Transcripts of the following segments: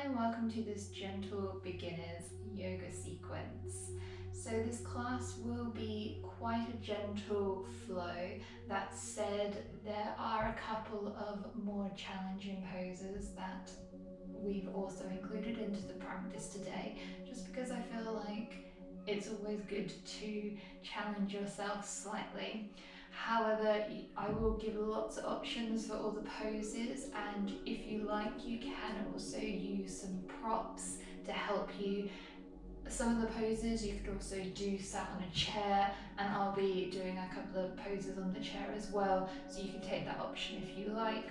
Hi and welcome to this gentle beginners yoga sequence. So this class will be quite a gentle flow. That said, there are a couple of more challenging poses that we've also included into the practice today, just because I feel like it's always good to challenge yourself slightly. However, I will give lots of options for all the poses, and if you like, you can also use some props to help you. Some of the poses you could also do sat on a chair, and I'll be doing a couple of poses on the chair as well, so you can take that option if you like.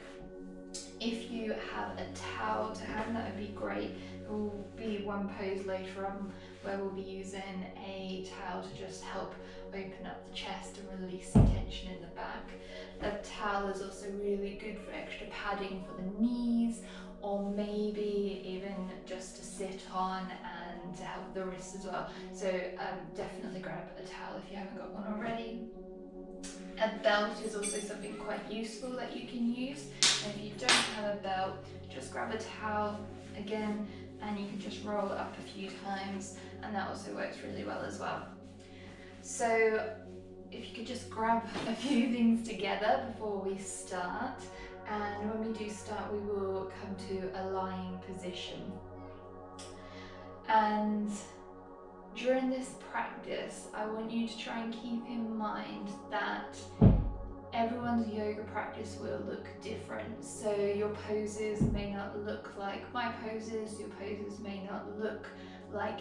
If you have a towel to hand, that would be great. There will be one pose later on where we'll be using a towel to just help open up the chest and release the tension in the back. A towel is also really good for extra padding for the knees, or maybe even just to sit on and to help the wrists as well. So definitely grab a towel if you haven't got one already. A belt is also something quite useful that you can use. And if you don't have a belt, just grab a towel again, and you can just roll it up a few times, and that also works really well as well. So if you could just grab a few things together before we start, and when we do start, we will come to a lying position. And during this practice, I want you to try and keep in mind that everyone's yoga practice will look different. So your poses may not look like my poses, your poses may not look like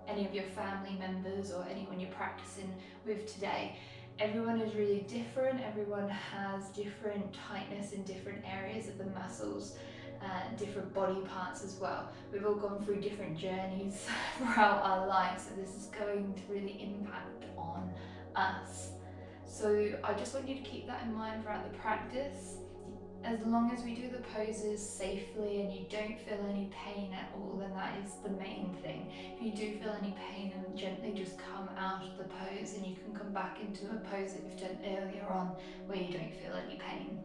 any of your family members or anyone you're practicing with today. Everyone is really different, everyone has different tightness in different areas of the muscles, different body parts as well. We've all gone through different journeys throughout our lives, so this is going to really impact on us. So I just want you to keep that in mind throughout the practice. As long as we do the poses safely and you don't feel any pain at all, then that is the main thing. If you do feel any pain, then gently just come out of the pose, and you can come back into a pose that you've done earlier on where you don't feel any pain.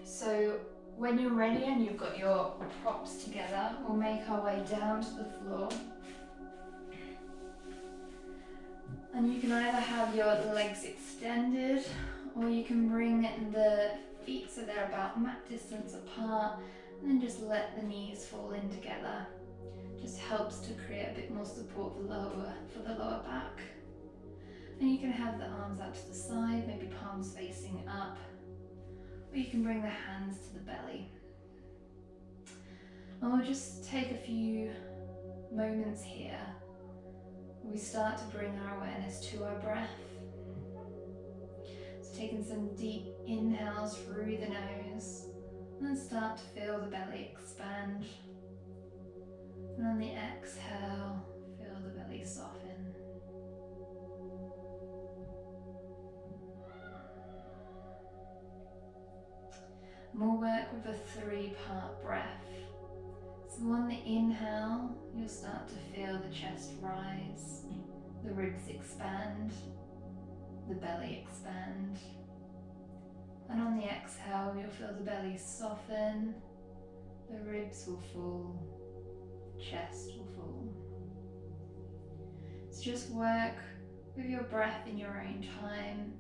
So when you're ready and you've got your props together, we'll make our way down to the floor. And you can either have your legs extended, or you can bring the feet so they're about mat distance apart, and then just let the knees fall in together. Just helps to create a bit more support for the lower back. And you can have the arms out to the side, maybe palms facing up, or you can bring the hands to the belly. And we'll just take a few moments here. We start to bring our awareness to our breath. So taking some deep inhales through the nose, and then start to feel the belly expand. And on the exhale, feel the belly soften. And we'll work with a 3-part breath. So on the inhale, you'll start to feel the chest rise, the ribs expand, the belly expand. And on the exhale, you'll feel the belly soften, the ribs will fall, chest will fall. So just work with your breath in your own time,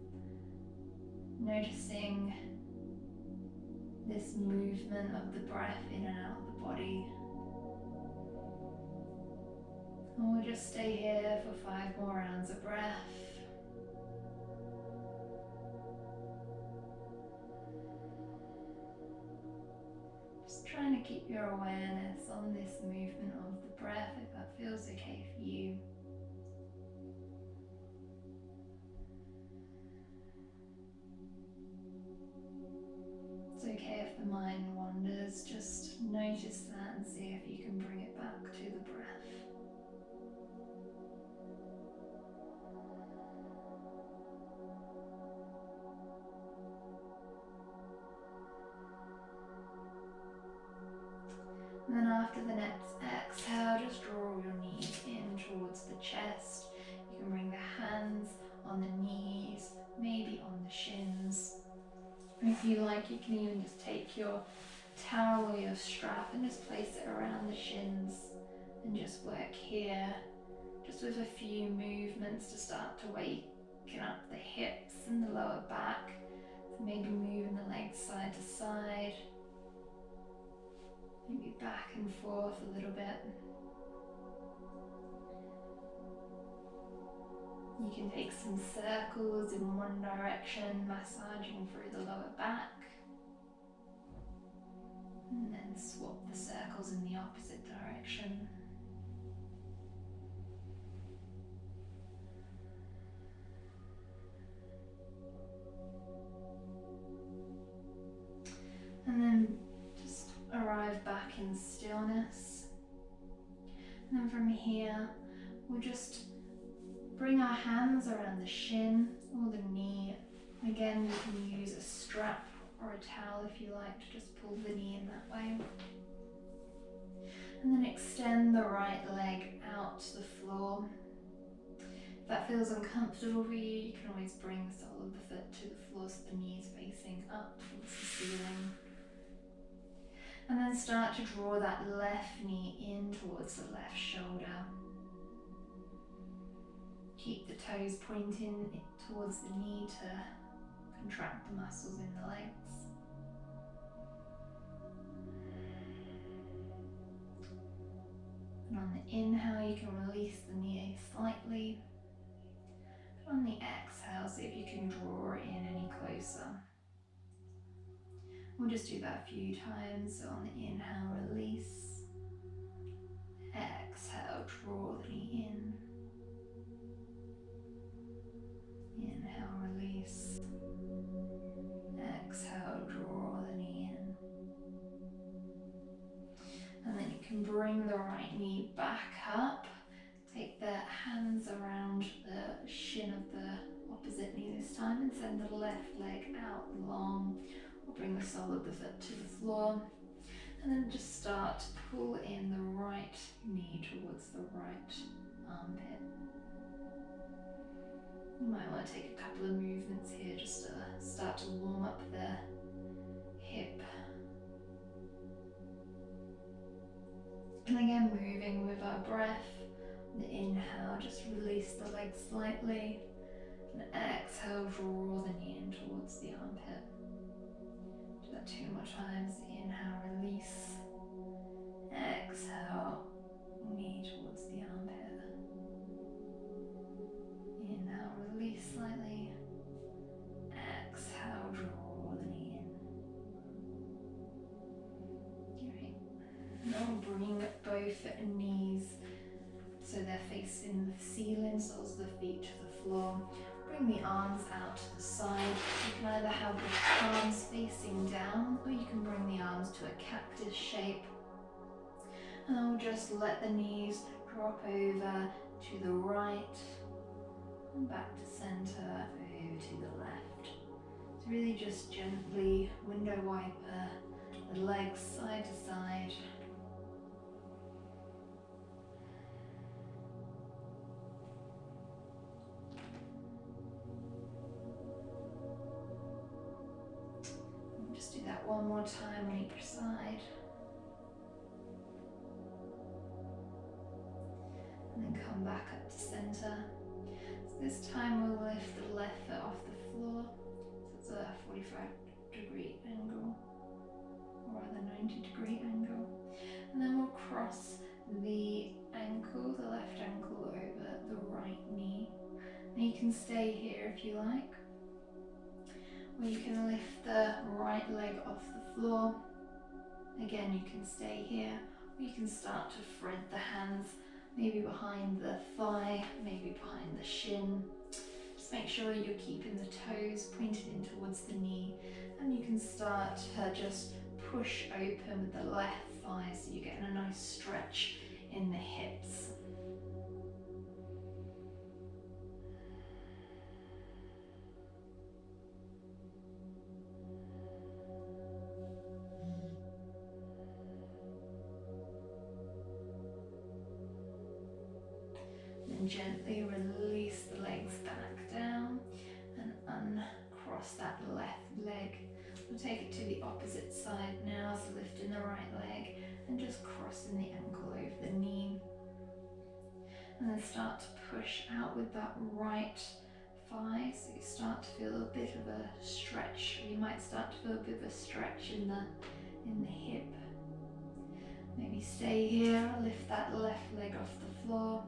noticing this movement of the breath in and out of the body. And we'll just stay here for 5 more rounds of breath. Just trying to keep your awareness on this movement of the breath, if that feels okay for you. It's okay if the mind wanders, just notice that and see if you can bring it back to the breath. And then after the next exhale, just draw your knees in towards the chest. You can bring the hands on the knees, maybe on the shins. And if you like, you can even just take your parallel your strap and just place it around the shins and just work here, just with a few movements to start to waken up the hips and the lower back. So maybe moving the legs side to side, maybe back and forth a little bit. You can take some circles in one direction, massaging through the lower back. And then swap the circles in the opposite direction. And then just arrive back in stillness. And then from here, we'll just bring our hands around the shin or the knee. Again, you can use a strap or a towel if you like to just pull the knee in that way. And then extend the right leg out to the floor. If that feels uncomfortable for you, you can always bring the sole of the foot to the floor so the knee is facing up towards the ceiling. And then start to draw that left knee in towards the left shoulder. Keep the toes pointing towards the knee to contract the muscles in the legs. And on the inhale, you can release the knee slightly. And on the exhale, see if you can draw it in any closer. We'll just do that a few times. So on the inhale, release. Exhale, draw the knee in. Inhale, release. Exhale, draw the knee in. And then you can bring the right knee back up. Take the hands around the shin of the opposite knee this time and send the left leg out long. Or bring the sole of the foot to the floor. And then just start to pull in the right knee towards the right armpit. You might want to take a couple of movements here just to start to warm up the hip. And again, moving with our breath. The inhale, just release the legs slightly. And exhale, draw the knee in towards the armpit. Do that 2 more times. Inhale, release. Exhale, knee towards the armpit. Inhale, release slightly. Exhale, draw the knee in. Great. Now bring both knees so they're facing the ceiling, soles of the feet to the floor. Bring the arms out to the side. You can either have the palms facing down, or you can bring the arms to a cactus shape. And then we'll just let the knees drop over to the right, and back to center, over to the left. So really just gently window wiper the legs side to side. Just do that one more time on each side. And then come back up to center. So this time we'll lift the left foot off the floor. So it's a 45-degree angle, or rather 90-degree angle. And then we'll cross the ankle, the left ankle, over the right knee. Now you can stay here if you like. Or you can lift the right leg off the floor. Again, you can stay here, or you can start to thread the hands, maybe behind the thigh, maybe behind the shin. Just make sure you're keeping the toes pointed in towards the knee, and you can start to just push open with the left thigh so you're getting a nice stretch in the hips. And gently release the legs back down and uncross that left leg. We'll take it to the opposite side now, so lifting the right leg and just crossing the ankle over the knee. And then start to push out with that right thigh, so you start to feel a bit of a stretch, or you might start to feel a bit of a stretch in the hip. Maybe stay here, lift that left leg off the floor.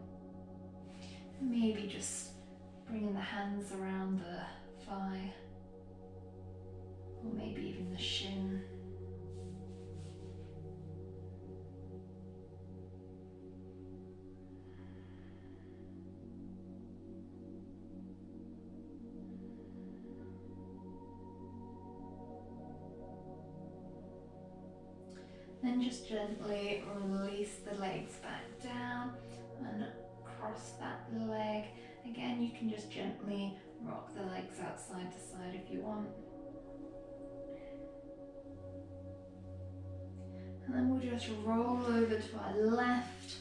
Maybe just bringing the hands around the thigh, or maybe even the shin. Then just gently release the legs back down and cross that leg. Again, you can just gently rock the legs out side to side if you want. And then we'll just roll over to our left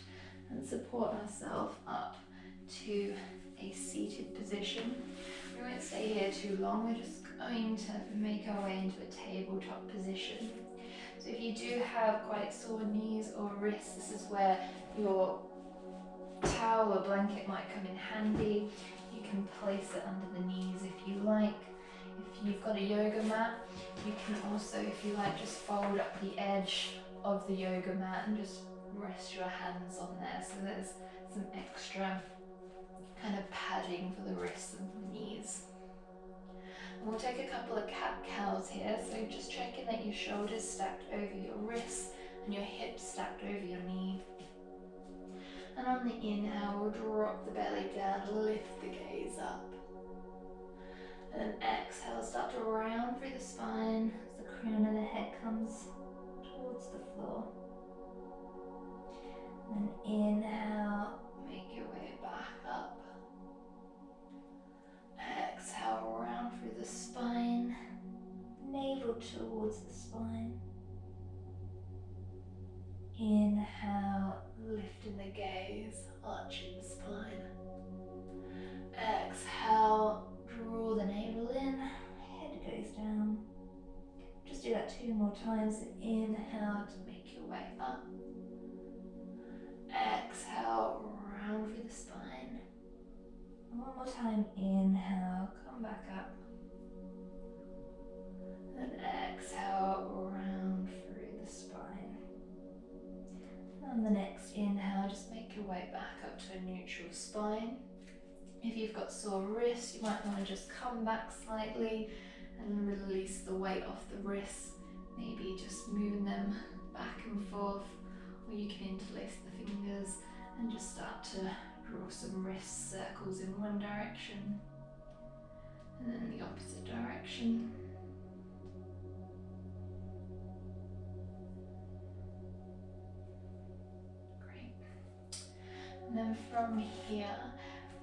and support ourselves up to a seated position. We won't stay here too long, we're just going to make our way into a tabletop position. So if you do have quite sore knees or wrists, this is where your towel or blanket might come in handy. You can place it under the knees if you like. If you've got a yoga mat, you can also, if you like, just fold up the edge of the yoga mat and just rest your hands on there, so there's some extra kind of padding for the wrists and the knees. And we'll take a couple of cat-cows here, so just checking that your shoulders stacked over your wrists and your hips stacked over your knee. And on the inhale, we'll drop the belly down, lift the gaze up. And then exhale, start to round through the spine as the crown of the head comes towards the floor. And inhale, make your way back up. Exhale, round through the spine, navel towards the spine. Inhale, lifting the gaze, arching the spine. Exhale, draw the navel in, head goes down. Just do that 2 more times. Inhale to make your way up. Exhale, round through the spine. And one more time, inhale, come back up. And exhale, round through the spine. And the next inhale, just make your way back up to a neutral spine. If you've got sore wrists, you might want to just come back slightly and release the weight off the wrists. Maybe just moving them back and forth, or you can interlace the fingers and just start to draw some wrist circles in one direction and then the opposite direction. And then from here,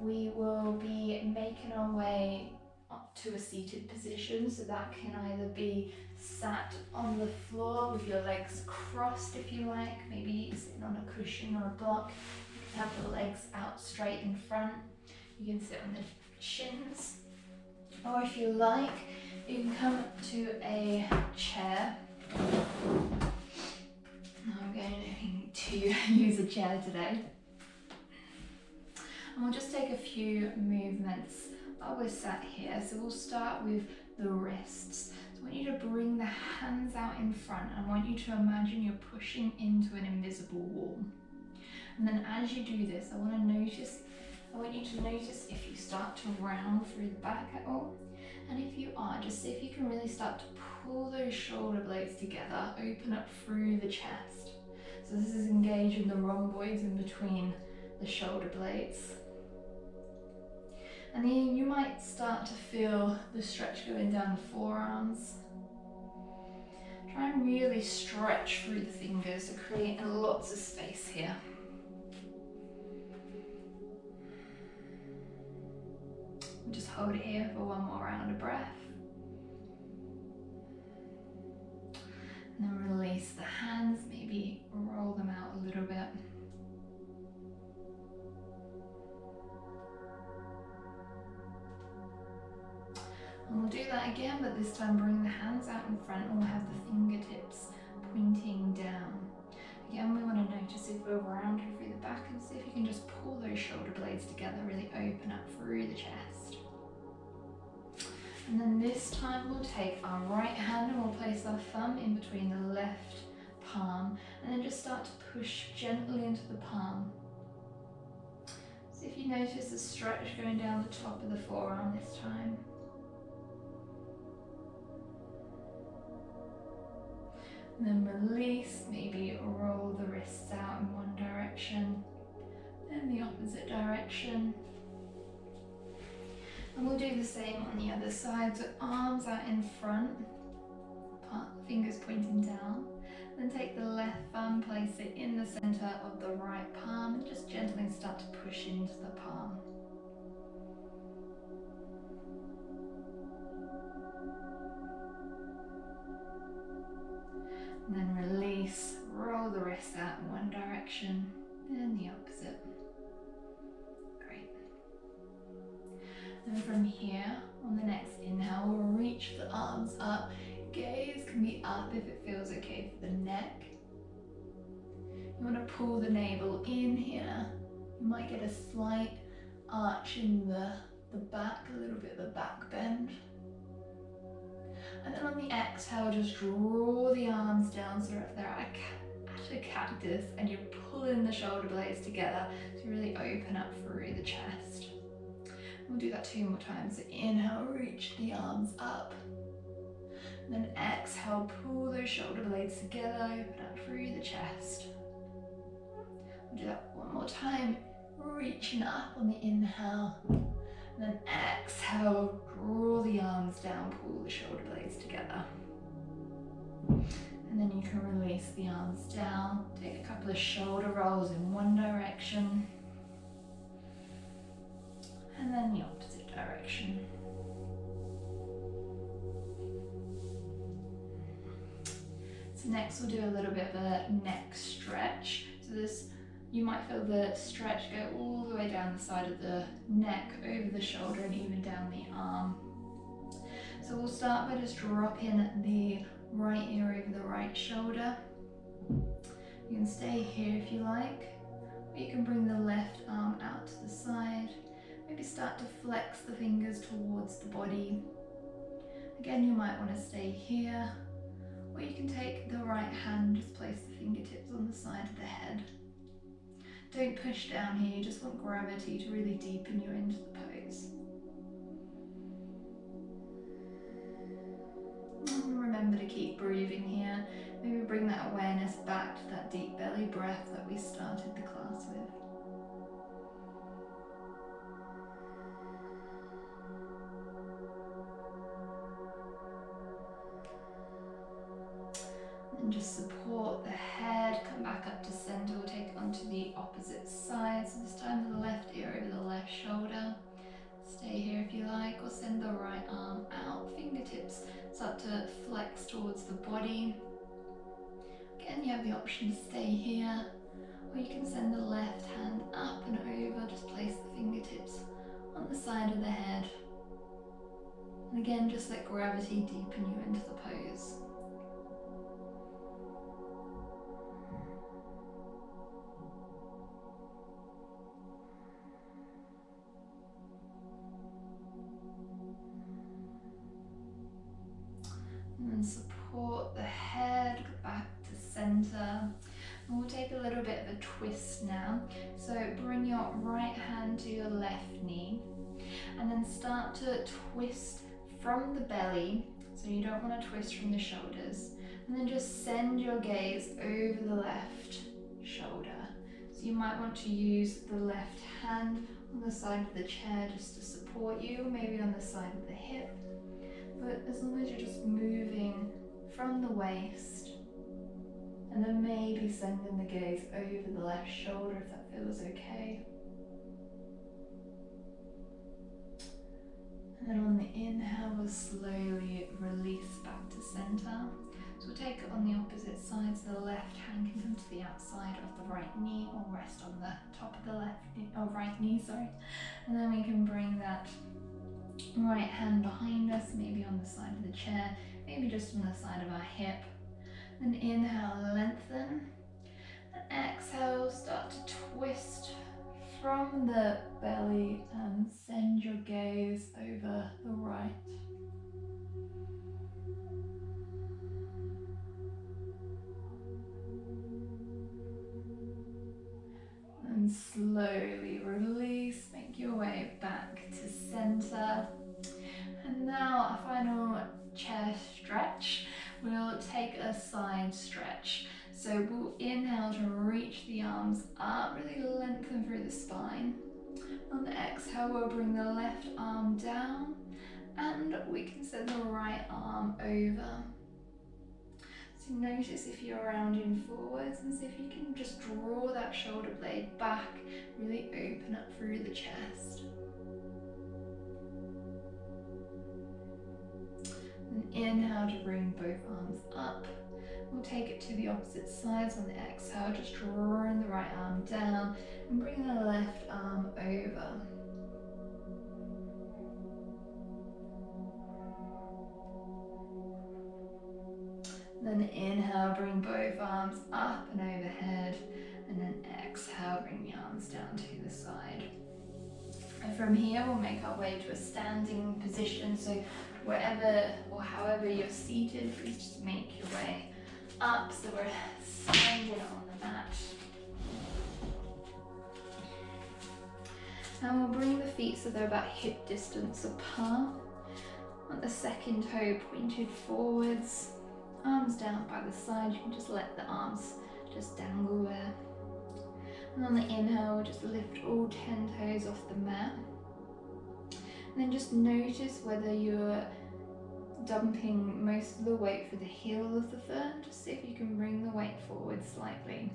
we will be making our way up to a seated position. So that can either be sat on the floor with your legs crossed if you like, maybe sitting on a cushion or a block. You can have the legs out straight in front. You can sit on the shins. Or if you like, you can come to a chair. I'm going to use a chair today. And we'll just take a few movements while we're sat here. So we'll start with the wrists. So I want you to bring the hands out in front. I want you to imagine you're pushing into an invisible wall. And then as you do this, I want you to notice if you start to round through the back at all. And if you are, just see if you can really start to pull those shoulder blades together, open up through the chest. So this is engaging the rhomboids in between the shoulder blades. And then you might start to feel the stretch going down the forearms. Try and really stretch through the fingers to create lots of space here. Just hold it here for one more round of breath. And then release the hands, maybe roll them out a little bit. And we'll do that again, but this time bring the hands out in front and we'll have the fingertips pointing down. Again, we want to notice if we're rounded through the back and see if you can just pull those shoulder blades together, really open up through the chest. And then this time we'll take our right hand and we'll place our thumb in between the left palm and then just start to push gently into the palm. See if you notice the stretch going down the top of the forearm this time. And then release, maybe roll the wrists out in one direction, then the opposite direction. And we'll do the same on the other side, so arms out in front, fingers pointing down. Then take the left thumb, place it in the center of the right palm, and just gently start to push into the palm. And then release, roll the wrists out in one direction, and the opposite. Great. Then from here, on the next inhale, we'll reach the arms up. Gaze can be up if it feels okay for the neck. You want to pull the navel in here. You might get a slight arch in the back, a little bit of a back bend. And then on the exhale, just draw the arms down so if they're at a cactus and you're pulling the shoulder blades together to really open up through the chest. We'll do that 2 more times. So inhale, reach the arms up. And then exhale, pull those shoulder blades together, open up through the chest. We'll do that 1 more time, reaching up on the inhale. And then exhale, draw the arms down, pull the shoulder blades together. And then you can release the arms down, take a couple of shoulder rolls in one direction. And then the opposite direction. So next we'll do a little bit of a neck stretch. So this, you might feel the stretch go all the way down the side of the neck, over the shoulder and even down the arm. So we'll start by just dropping the right ear over the right shoulder. You can stay here if you like, or you can bring the left arm out to the side. Maybe start to flex the fingers towards the body. Again, you might want to stay here, or you can take the right hand, just place the fingertips on the side of the head. Don't push down here, you just want gravity to really deepen you into the pose. And remember to keep breathing here. Maybe bring that awareness back to that deep belly breath that we started the class with. And just support the head, come back up to center. We'll take it onto the opposite side. So this time the left ear over the left shoulder. Stay here if you like, or send the right arm out. Fingertips start to flex towards the body. Again, you have the option to stay here, or you can send the left hand up and over. Just place the fingertips on the side of the head. And again, just let gravity deepen you into the pose. And then support the head back to center. And we'll take a little bit of a twist now. So bring your right hand to your left knee and then start to twist from the belly. So you don't want to twist from the shoulders. And then just send your gaze over the left shoulder. So you might want to use the left hand on the side of the chair just to support you, maybe on the side of the hip. But as long as you're just moving from the waist, and then maybe sending the gaze over the left shoulder if that feels okay. And then on the inhale, we'll slowly release back to center. So we'll take it on the opposite side, so the left hand can come to the outside of the right knee or rest on the top of the left knee, or right knee, sorry. And then we can bring that Right hand behind us, maybe on the side of the chair, maybe just on the side of our hip. Then inhale, lengthen. And exhale, start to twist from the belly and send your gaze over the right. And slowly release, make your way back to center. And now a final chair stretch. We'll take a side stretch. So we'll inhale to reach the arms up, really lengthen through the spine. On the exhale, we'll bring the left arm down and we can send the right arm over. So notice if you're rounding forwards and see if you can just draw that shoulder blade back, really open up through the chest. And inhale to bring both arms up. We'll take it to the opposite sides on the exhale, just drawing the right arm down and bring the left arm over. Then inhale, bring both arms up and overhead, and then exhale, bring the arms down to the side. And from here, we'll make our way to a standing position. So wherever or however you're seated, please just make your way up. So we're standing on the mat. And we'll bring the feet so they're about hip distance apart. On the second toe pointed forwards. Arms down by the side, you can just let the arms just dangle there. And on the inhale, we'll just lift all 10 toes off the mat. And then just notice whether you're dumping most of the weight for the heel of the foot. Just see if you can bring the weight forward slightly.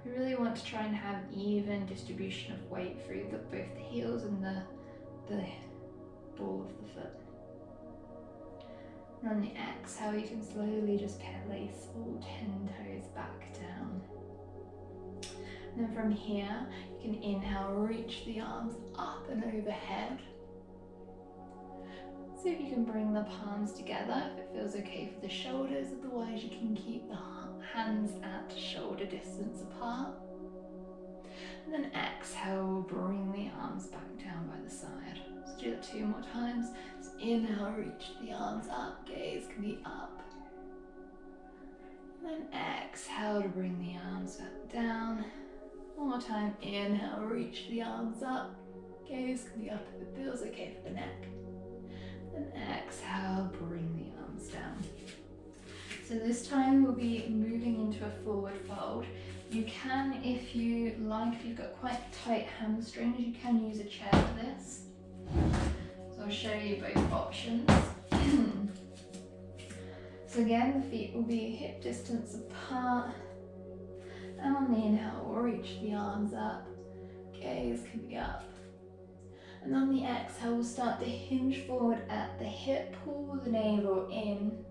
We really want to try and have even distribution of weight through both the heels and the ball of the foot. And on the exhale, you can slowly just lace all 10 toes back down. And then from here, you can inhale, reach the arms up and overhead. See if you can bring the palms together, if it feels okay for the shoulders, otherwise you can keep the hands at shoulder distance apart. And then exhale, bring the arms back down by the side. Let's do that 2 more times. So inhale, reach the arms up, gaze can be up. And then exhale to bring the arms back down. One more time, inhale, reach the arms up, gaze can be up if it feels okay for the neck. Then exhale, bring the arms down. So this time we'll be moving into a forward fold. You can, if you like, if you've got quite tight hamstrings, you can use a chair for this. So I'll show you both options. So again, the feet will be hip distance apart. And on the inhale, we'll reach the arms up, gaze can be up. And on the exhale, we'll start to hinge forward at the hip, pull the navel in.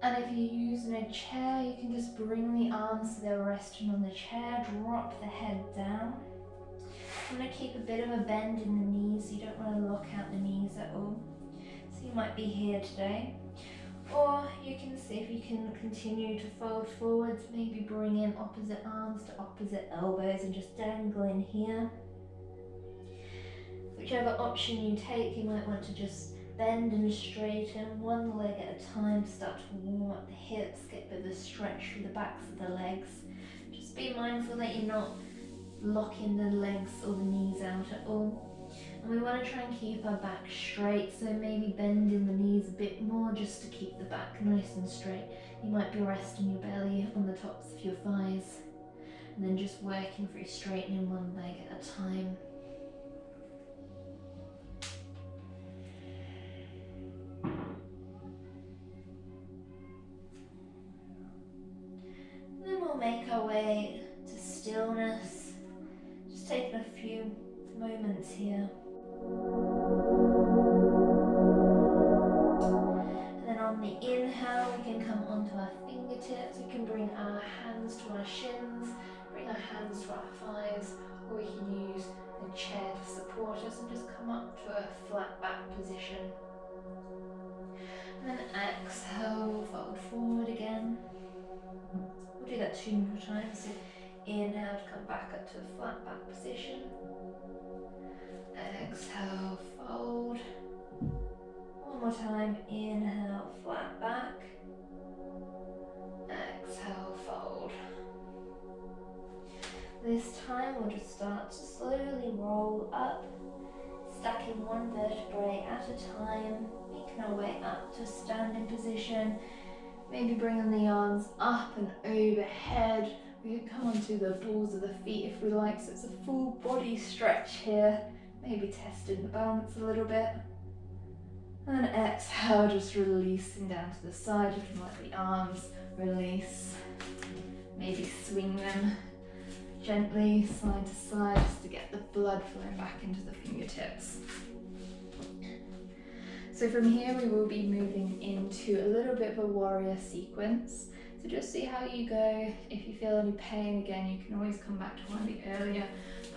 And if you're using a chair, you can just bring the arms so they're resting on the chair, drop the head down. You want to keep a bit of a bend in the knees, you don't want to lock out the knees at all. So you might be here today. Or you can see if you can continue to fold forwards, maybe bring in opposite arms to opposite elbows and just dangle in here. Whichever option you take, you might want to just bend and straighten one leg at a time, start to warm up the hips, get a bit of a stretch through the backs of the legs. Just be mindful that you're not locking the legs or the knees out at all. And we want to try and keep our back straight, so maybe bending the knees a bit more just to keep the back nice and straight. You might be resting your belly on the tops of your thighs and then just working through straightening one leg at a time. And then we'll make our way to stillness, just taking a few moments here. And then on the inhale, we can come onto our fingertips, we can bring our hands to our shins, bring our hands to our thighs, or we can use a chair to support us and just come up to a flat back position. And then exhale, fold forward again. We'll do that 2 more times. So inhale to come back up to a flat back position. Exhale, fold. One more time, inhale, flat back. Exhale, fold. This time we'll just start to slowly roll up, stacking one vertebrae at a time, making our way up to a standing position. Maybe bringing the arms up and overhead. We can come onto the balls of the feet if we like, so it's a full body stretch here. Maybe testing the balance a little bit. And exhale, just releasing down to the side. You can let the arms release. Maybe swing them gently side to side just to get the blood flowing back into the fingertips. So from here we will be moving into a little bit of a warrior sequence. So just see how you go. If you feel any pain, again, you can always come back to one of the earlier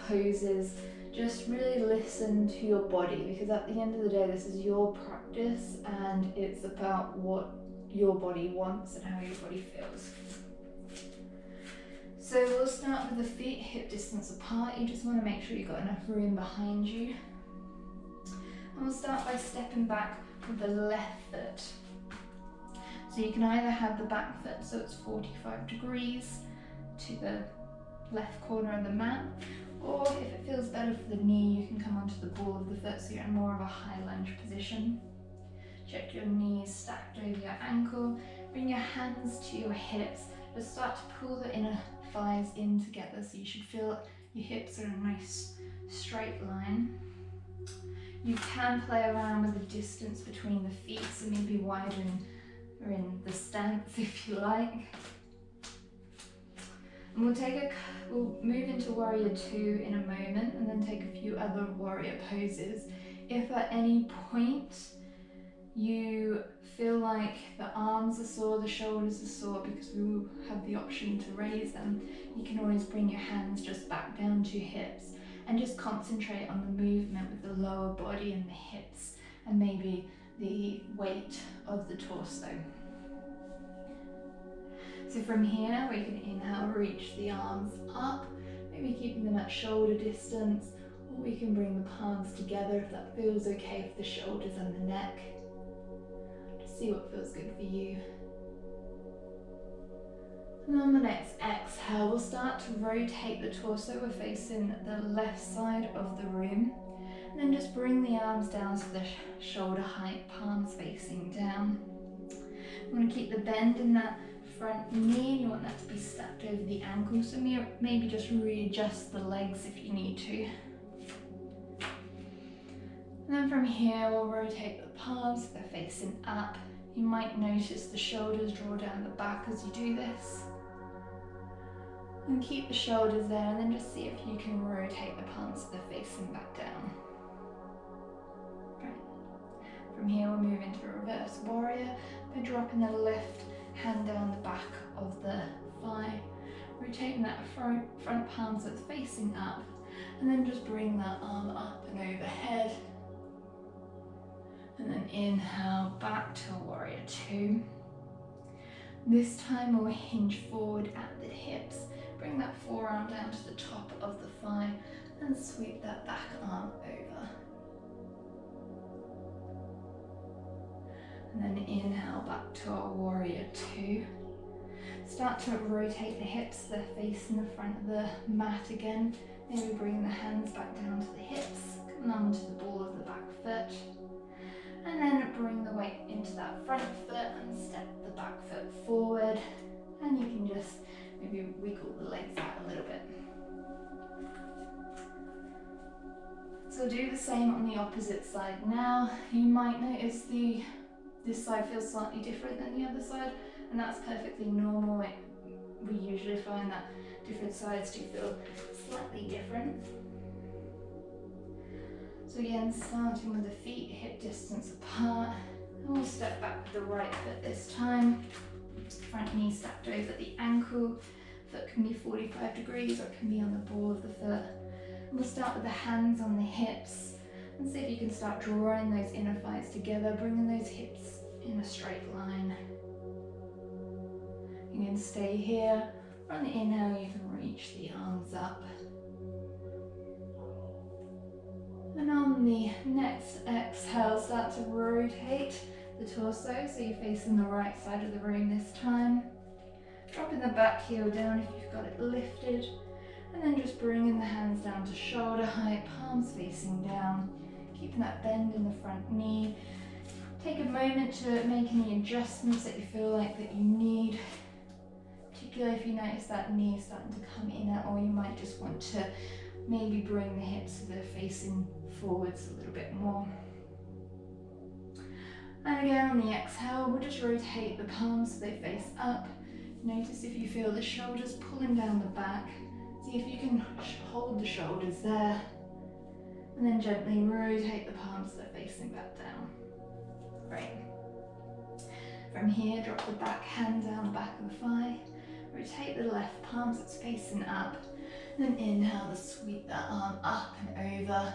poses. Just really listen to your body, because at the end of the day, this is your practice and it's about what your body wants and how your body feels. So we'll start with the feet hip distance apart. You just want to make sure you've got enough room behind you. And we'll start by stepping back with the left foot. So you can either have the back foot, so it's 45 degrees to the left corner of the mat, or if it feels better for the knee, you can come onto the ball of the foot so you're in more of a high lunge position. Check your knees stacked over your ankle. Bring your hands to your hips. Just start to pull the inner thighs in together, so you should feel your hips are in a nice straight line. You can play around with the distance between the feet, so maybe widen or in the stance if you like. And we'll move into warrior 2 in a moment and then take a few other warrior poses. If at any point you feel like the arms are sore, the shoulders are sore, because we will have the option to raise them, you can always bring your hands just back down to hips and just concentrate on the movement with the lower body and the hips and maybe the weight of the torso. So from here we can inhale, reach the arms up, maybe keeping them at shoulder distance, or we can bring the palms together if that feels okay for the shoulders and the neck. Just see what feels good for you. And on the next exhale, we'll start to rotate the torso. We're facing the left side of the room. And then just bring the arms down to the shoulder height, palms facing down. You want to keep the bend in that front knee. You want that to be stacked over the ankle. So maybe just readjust the legs if you need to. And then from here, we'll rotate the palms so they're facing up. You might notice the shoulders draw down the back as you do this. And keep the shoulders there, and then just see if you can rotate the palms so they're facing back down. Right. From here we'll move into reverse warrior by dropping the left hand down the back of the thigh, rotating that front palm so it's facing up, and then just bring that arm up and overhead. And then inhale back to warrior 2. This time we'll hinge forward at the hips. Bring that forearm down to the top of the thigh and sweep that back arm over. And then inhale back to our warrior 2. Start to rotate the hips, they're facing the front of the mat again. Maybe bring the hands back down to the hips, come onto the ball of the back foot. And then bring the weight into that front foot and step the back foot forward. And you can just maybe wiggle the legs out a little bit. So do the same on the opposite side now. You might notice this side feels slightly different than the other side, and that's perfectly normal. We usually find that different sides do feel slightly different. So again, starting with the feet hip distance apart, and we'll step back with the right foot this time. Front knee stacked over the ankle, Foot can be 45 degrees or it can be on the ball of the foot. And we'll start with the hands on the hips and see if you can start drawing those inner thighs together, bringing those hips in a straight line. You can stay here. On the inhale, you can reach the arms up. And on the next exhale, start to rotate the torso so you're facing the right side of the room this time. Dropping the back heel down if you've got it lifted. And then just bringing the hands down to shoulder height, palms facing down. Keeping that bend in the front knee. Take a moment to make any adjustments that you feel like that you need. Particularly if you notice that knee starting to come in, or you might just want to maybe bring the hips so they're facing forwards a little bit more. And again on the exhale, we'll just rotate the palms so they face up. Notice if you feel the shoulders pulling down the back. See if you can hold the shoulders there. And then gently rotate the palms so they're facing back down. Great. From here, drop the back hand down the back of the thigh. Rotate the left palm so it's facing up. And then inhale to sweep that arm up and over.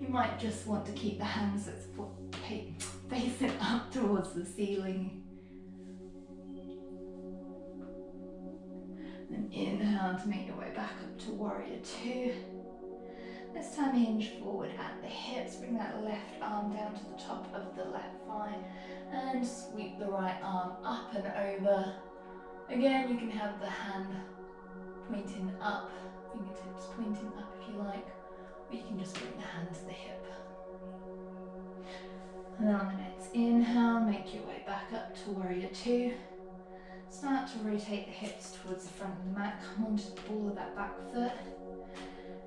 You might just want to keep the hands so it's facing up towards the ceiling. Then inhale to make your way back up to warrior two. This time hinge forward at the hips, bring that left arm down to the top of the left thigh and sweep the right arm up and over. Again, you can have the hand pointing up, fingertips pointing up if you like, or you can just bring the hand to the hip. And then on the next inhale, make your way back up to warrior two. Start to rotate the hips towards the front of the mat, come onto the ball of that back foot.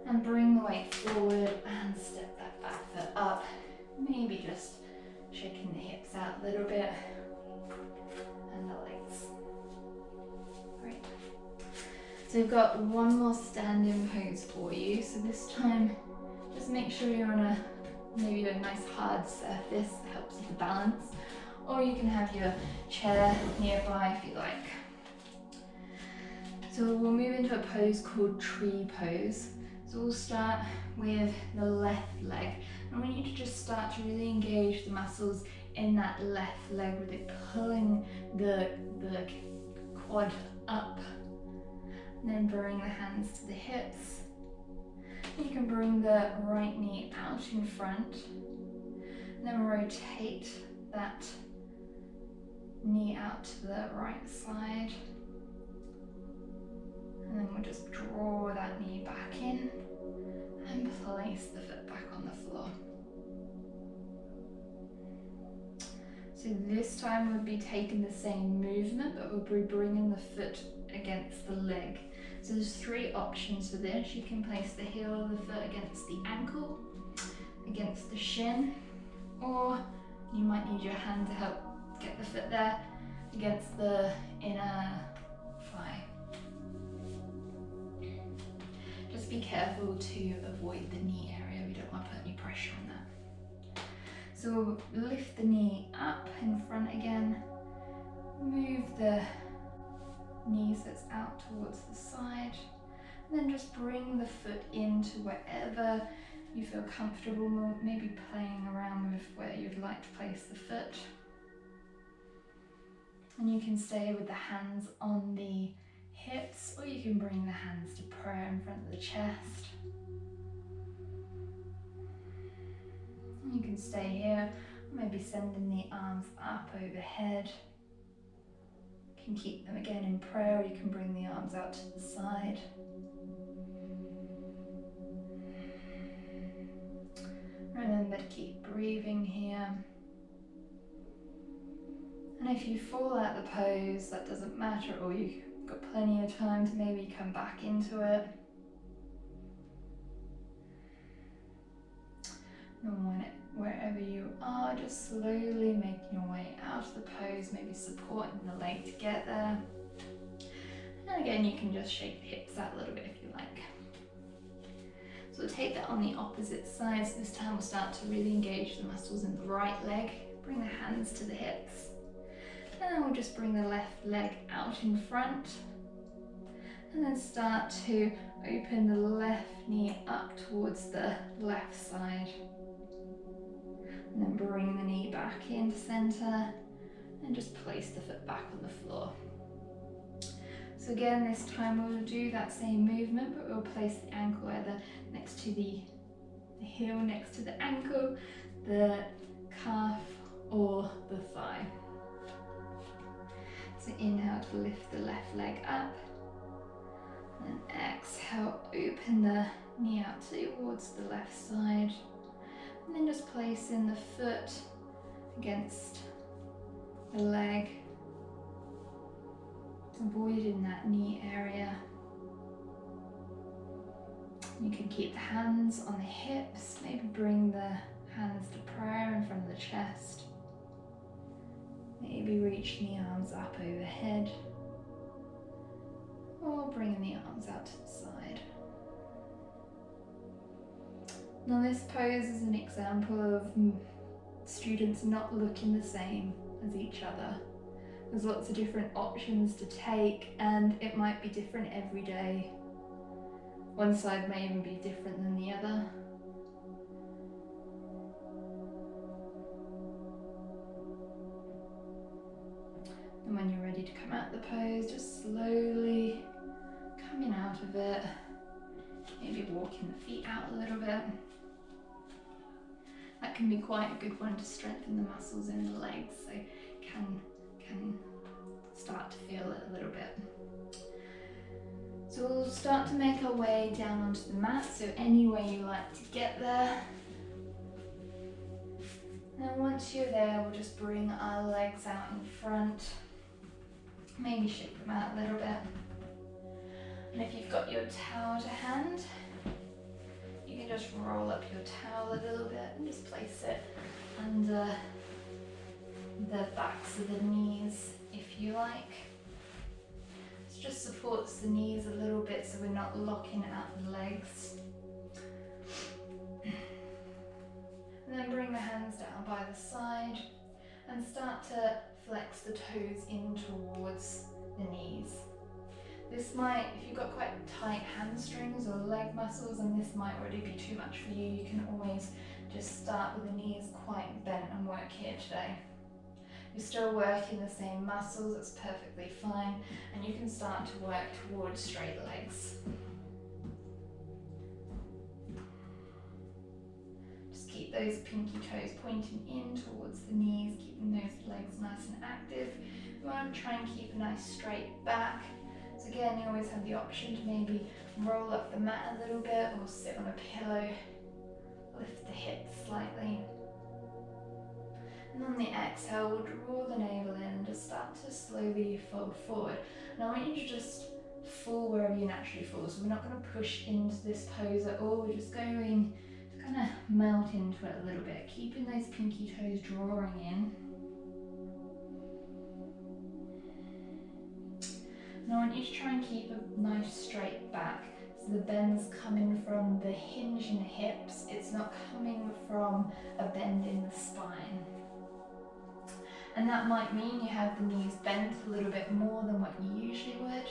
And bring the weight forward and step that back foot up. Maybe just shaking the hips out a little bit. And the legs. Great. So we've got one more standing pose for you. So this time, just make sure you're on maybe a nice hard surface that helps with the balance. Or you can have your chair nearby if you like. So we'll move into a pose called tree pose. So we'll start with the left leg. I want you to just start to really engage the muscles in that left leg with it pulling the quad up. And then bring the hands to the hips. You can bring the right knee out in front. And then rotate that knee out to the right side. And then we'll just draw that knee back in and place the foot back on the floor. So this time we'll be taking the same movement, but we'll be bringing the foot against the leg. So there's three options for this. You can place the heel of the foot against the ankle, against the shin, or you might need your hand to help get the foot there against the inner thigh. Just be careful to avoid the knee area. We don't want to put any pressure on that. So we'll lift the knee up in front again. Move the knee so it's out towards the side. And then just bring the foot into wherever you feel comfortable, maybe playing around with where you'd like to place the foot. And you can stay with the hands on the hips, or you can bring the hands to prayer in front of the chest. And you can stay here, maybe sending the arms up overhead. You can keep them again in prayer, or you can bring the arms out to the side. Remember to keep breathing here. And if you fall out the pose, that doesn't matter, or you've got plenty of time to maybe come back into it. And wherever you are, just slowly making your way out of the pose, maybe supporting the leg to get there. And again, you can just shake the hips out a little bit if you like. So we'll take that on the opposite side. So this time we'll start to really engage the muscles in the right leg. Bring the hands to the hips. And then we'll just bring the left leg out in front. And then start to open the left knee up towards the left side. And then bring the knee back into center and just place the foot back on the floor. So again, this time we'll do that same movement, but we'll place the ankle either next to the heel, next to the ankle, the calf, or the thigh. So inhale to lift the left leg up. And exhale, open the knee out towards the left side. And then just placing the foot against the leg, avoiding that knee area. You can keep the hands on the hips, maybe bring the hands to prayer in front of the chest. Maybe reach the arms up overhead, or bring the arms out to the side. Now this pose is an example of students not looking the same as each other. There's lots of different options to take, and it might be different every day. One side may even be different than the other. And when you're ready to come out of the pose, just slowly coming out of it. Maybe walking the feet out a little bit. That can be quite a good one to strengthen the muscles in the legs, so can start to feel it a little bit. So we'll start to make our way down onto the mat, so any way you like to get there. And once you're there, we'll just bring our legs out in front. Maybe shake them out a little bit. And if you've got your towel to hand, you can just roll up your towel a little bit and just place it under the backs of the knees if you like. This just supports the knees a little bit so we're not locking out the legs. And then bring the hands down by the side and start to flex the toes in towards the knees. This might, if you've got quite tight hamstrings or leg muscles, and this might already be too much for you, you can always just start with the knees quite bent and work here today. You're still working the same muscles, that's perfectly fine, and you can start to work towards straight legs. Just keep those pinky toes pointing in towards the knees, keeping those legs nice and active. You want to try and keep a nice straight back. So again, you always have the option to maybe roll up the mat a little bit or sit on a pillow, lift the hips slightly. And on the exhale, we'll draw the navel in and just start to slowly fold forward. Now I want you to just fall wherever you naturally fall. So we're not going to push into this pose at all. We're just going to kind of melt into it a little bit, keeping those pinky toes drawing in. Now I want you to try and keep a nice straight back. So the bend's coming from the hinge in the hips. It's not coming from a bend in the spine. And that might mean you have the knees bent a little bit more than what you usually would.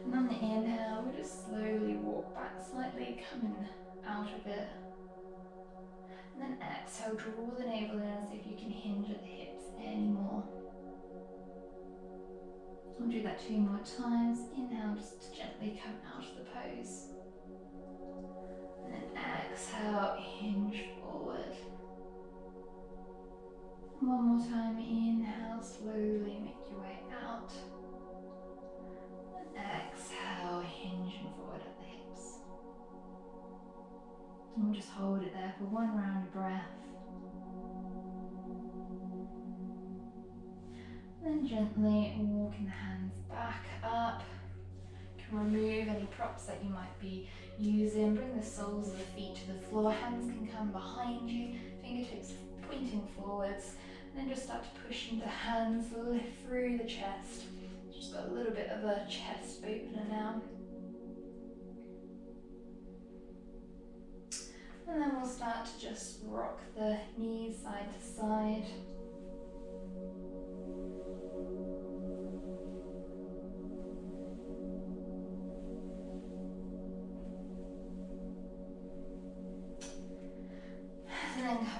And on the inhale, we'll just slowly walk back slightly, coming out of it. And then exhale, draw the navel in as if you can hinge at the hips anymore. I'll do that 2 more times. Inhale, just gently come out of the pose. And then exhale, hinge forward. One more time, inhale, slowly make your way out. And exhale, hinging forward at the hips. And we'll just hold it there for 1 round of breath. Then gently walking the hands back up. You can remove any props that you might be using. Bring the soles of the feet to the floor. Hands can come behind you. Fingertips pointing forwards. And then just start to push into hands. Lift through the chest. Just got a little bit of a chest opener now. And then we'll start to just rock the knees side to side.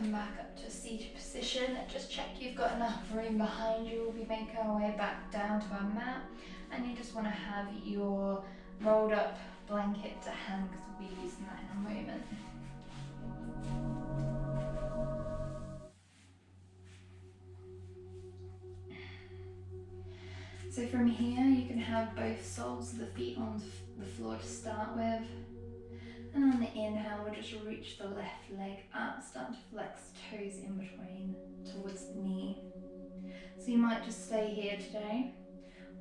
come back up to a seated position. Just check you've got enough room behind you. We'll be making our way back down to our mat, and you just want to have your rolled up blanket to hand because we'll be using that in a moment. So from here you can have both soles of the feet on the floor to start with. And on the inhale, we'll just reach the left leg up, start to flex the toes in between towards the knee. So you might just stay here today,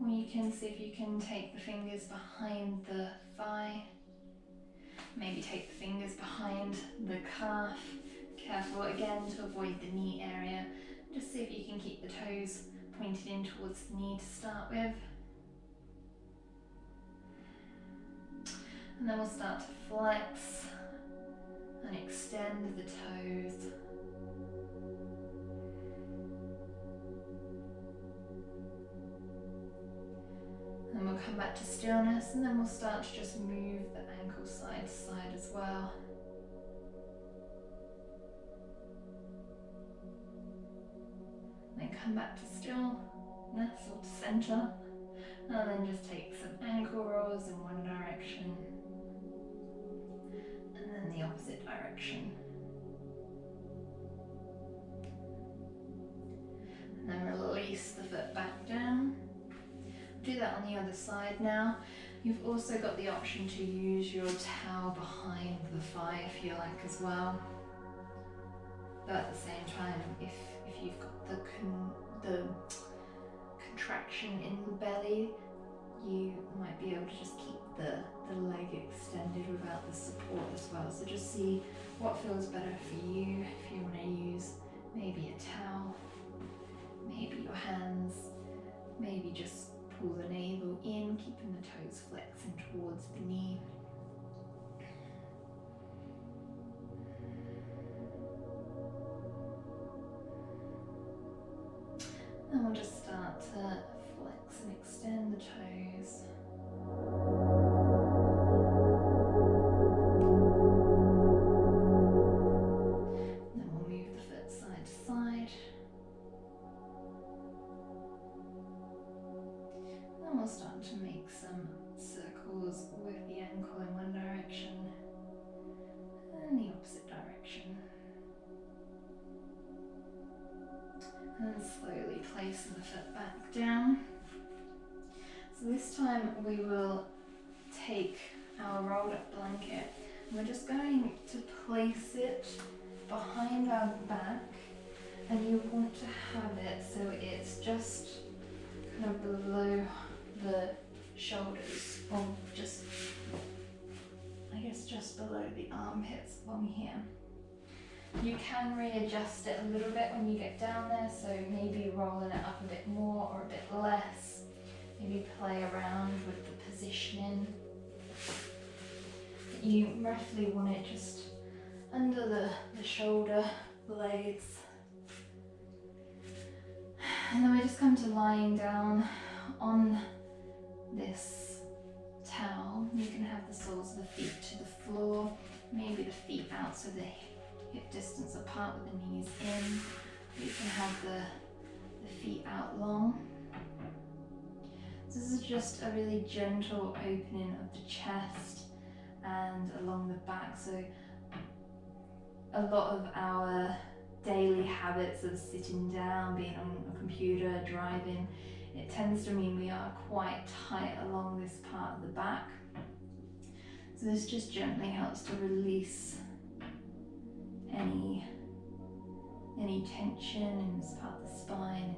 or you can see if you can take the fingers behind the thigh, maybe take the fingers behind the calf. Careful again to avoid the knee area. Just see if you can keep the toes pointed in towards the knee to start with. And then we'll start to flex and extend the toes. And we'll come back to stillness, and then we'll start to just move the ankle side to side as well. Then come back to stillness or to center, and then just take some ankle rolls in one direction. And then the opposite direction. And then release the foot back down. Do that on the other side now. You've also got the option to use your towel behind the thigh if you like as well. But at the same time, if you've got the contraction in the belly, you might be able to just keep the leg extended without the support as well. So just see what feels better for you. If you want to use maybe a towel, maybe your hands, maybe just pull the navel in, keeping the toes flexing towards the knee. And we'll just start to flex and extend the toes. Then we'll move the foot side to side. Then we'll start to make some circles with the ankle in one direction and the opposite direction. And then slowly placing the foot back down. So this time we will take our rolled up blanket and we're just going to place it behind our back, and you want to have it so it's just kind of below the shoulders, or just, I guess just below the armpits along here. You can readjust it a little bit when you get down there, so maybe rolling it up a bit more or a bit less. Maybe play around with the positioning. You roughly want it just under the shoulder blades. And then we just come to lying down on this towel. You can have the soles of the feet to the floor, maybe the feet out so the hip distance apart with the knees in. You can have the feet out long. So this is just a really gentle opening of the chest and along the back. So a lot of our daily habits of sitting down, being on a computer, driving, it tends to mean we are quite tight along this part of the back. So this just gently helps to release any tension in this part of the spine,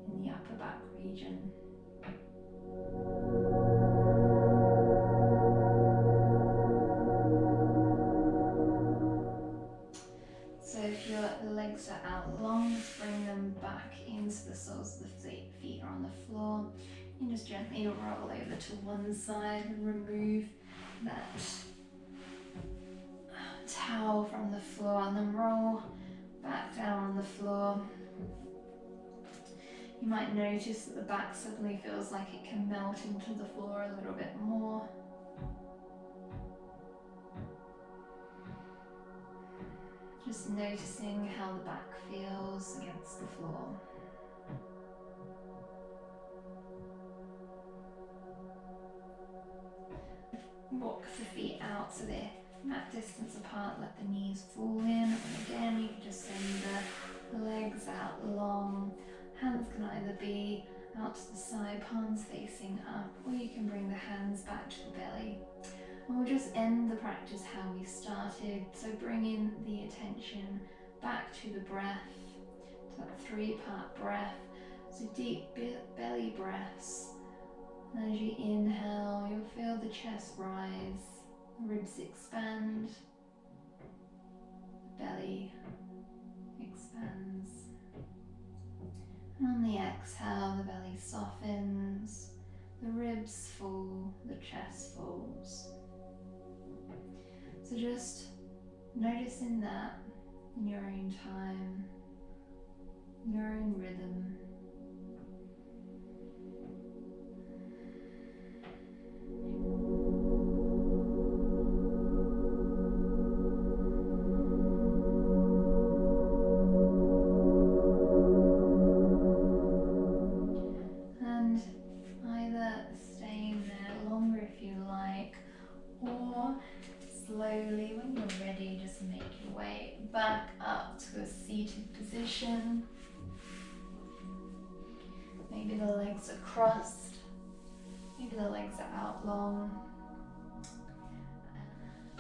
in the upper back region. So if your legs are out long, just bring them back into the soles of the feet are on the floor. You just gently roll over to one side and remove that towel from the floor, and then roll back down on the floor. You might notice that the back suddenly feels like it can melt into the floor a little bit more. Just noticing how the back feels against the floor. Walk the feet out so they're mat distance apart, let the knees fall in. And again, you can just send the legs out long. Hands can either be out to the side, palms facing up, or you can bring the hands back to the belly. And we'll just end the practice how we started. So bringing the attention back to the breath, to that 3-part breath. So deep belly breaths. And as you inhale, you'll feel the chest rise, the ribs expand, the belly expands. And on the exhale, the belly softens, the ribs fall, the chest falls. So just noticing that in your own time, your own rhythm. And either staying there longer if you like, or slowly, when you're ready, just make your way back up to a seated position. Maybe the legs are crossed, maybe the legs are out long.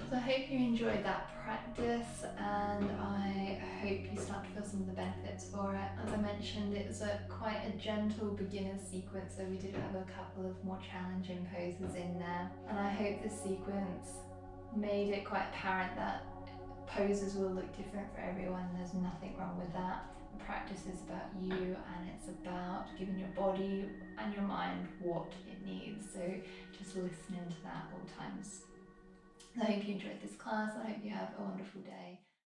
So I hope you enjoyed that practice, and I hope you start to feel some of the benefits for it. As I mentioned, it was quite a gentle beginner sequence, so we did have a couple of more challenging poses in there. And I hope this sequence made it quite apparent that poses will look different for everyone. There's nothing wrong with that. The practice is about you, and it's about giving your body and your mind what it needs. So just listening to that all times. I hope you enjoyed this class. I hope you have a wonderful day.